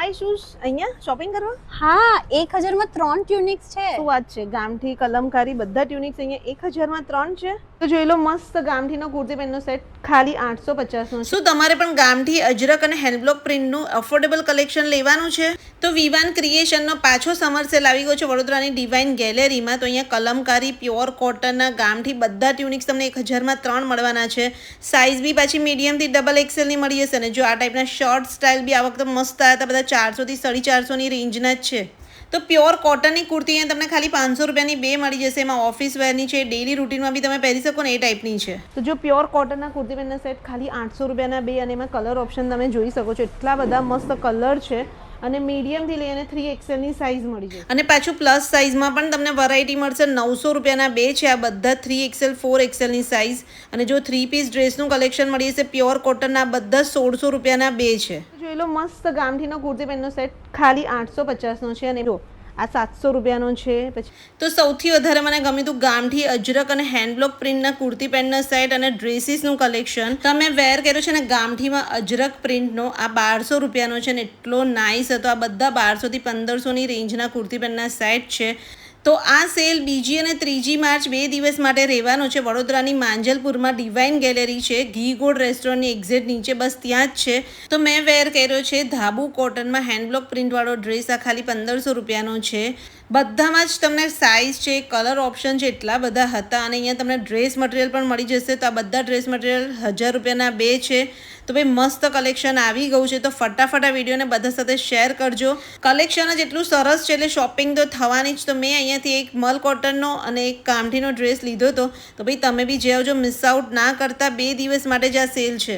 આવીશું અહીંયા શોપિંગ કરવા? હા, 1000 માં 3 ટ્યુનિક્સ છે. શું વાત છે, ગામઠી કલમકારી બધા ટ્યુનિક્સ અહીંયા 1000 માં 3 છે. તો જોઈ લો, મસ્ત ગામઠીનો કુર્તી પેન્ટનો સેટ ખાલી 850 નો. શું તમારે પણ ગામઠી અજરક અને હેન્ડબ્લોક પ્રિન્ટનું અફોર્ડેબલ કલેક્શન લેવાનું છે? તો વિવાન ક્રિએશનનો પાછો સમર સેલ આવી ગયો છે વડોદરાની ડિવાઇન ગેલેરીમાં. તો અહીંયા કલમકારી પ્યોર કોટનના ગામઠી બધા ટ્યુનિક્સ તમને 1000 માં 3 મળવાના છે. સાઇઝ બી પાછી મીડિયમથી ડબલ એક્સેલ ની મળી જશે. અને જો આ ટાઈપના શોર્ટ સ્ટાઇલ બી આ વખતે મસ્ત આવ્યા હતા, બધા 400 થી 450 ની રેન્જના જ છે. તો પ્યોર કોટનની કુર્તી અહીંયા તમને ખાલી 500 રૂપિયાની બે મળી જશે. એમાં ઓફિસ વેરની છે, ડેલી રૂટીનમાં બી તમે પહેરી શકો ને એ ટાઈપની છે. તો જો પ્યોર કોટનના કુર્તી પેન્ટના સેટ ખાલી 800 રૂપિયાના બે, અને એમાં કલર ઓપ્શન તમે જોઈ શકો છો. એટલા બધા મસ્ત કલર છે અને મીડિયમથી લઈને 3XL ની સાઇઝ મળી જશે. અને પાછું પ્લસ સાઇઝમાં પણ તમને વેરાયટી મળશે. 900 રૂપિયાના બે છે આ બધા 3XL 4XL ની સાઇઝ. અને જો 3 પીસ ડ્રેસનું કલેક્શન મળી જશે પ્યોર કોટનના બધા 1600 રૂપિયાના બે છે. જોઈ લો, મસ્ત ગામઠીનો કુર્તી પેન્ટનો સેટ ખાલી 850 નો છે. અને જો આ 700 રૂપિયાનો છે. પછી તો સૌથી વધારે મને ગમ્યું હતું ગામઠી અજરક અને હેન્ડબ્લોક પ્રિન્ટના કુર્તી પેન્ટના સેટ અને ડ્રેસીસનું કલેક્શન. તમે વેર કર્યો છે ને ગામઠીમાં અજરક પ્રિન્ટનો, આ 1200 રૂપિયાનો છે ને એટલો નાઇસ હતો. આ બધા 1200 થી 1500 ની રેન્જના કુર્તી પેન્ટના સેટ છે. તો આ સેલ 2જી અને 3જી માર્ચ 2 દિવસ માટે રહેવાનો છે. વડોદરાની માંજલપુરમાં ડિવાઇન ગેલેરી છે, ઘી ગોળ રેસ્ટોરન્ટની એક્ઝેક્ટ નીચે, બસ ત્યાં જ છે. તો મેં વેર કર્યો છે ધાબુ કોટનમાં હેન્ડબ્લોક પ્રિન્ટવાળો ડ્રેસ. આ ખાલી 1500 રૂપિયાનો છે. બધામાં જ તમને સાઇઝ છે, કલર ઓપ્શન છે, એટલા બધા હતા. અને અહીંયા તમને ડ્રેસ મટીરિયલ પણ મળી જશે. તો આ બધા ડ્રેસ મટીરિયલ 1000 રૂપિયાના બે છે. તો ભાઈ મસ્ત કલેક્શન આવી ગયું છે. તો ફટાફટ આ વિડીયોને બધા સાથે શેર કરજો. કલેક્શન જ એટલું સરસ છે એટલે શોપિંગ તો થવાની જ. તો મેં અહીંયાથી એક મલ કોટનનો અને એક ગામઠીનો ડ્રેસ લીધો હતો. તો ભાઈ તમે બી જે આવજો, મિસ આઉટ ના કરતા. 2 દિવસ માટે જ આ સેલ છે.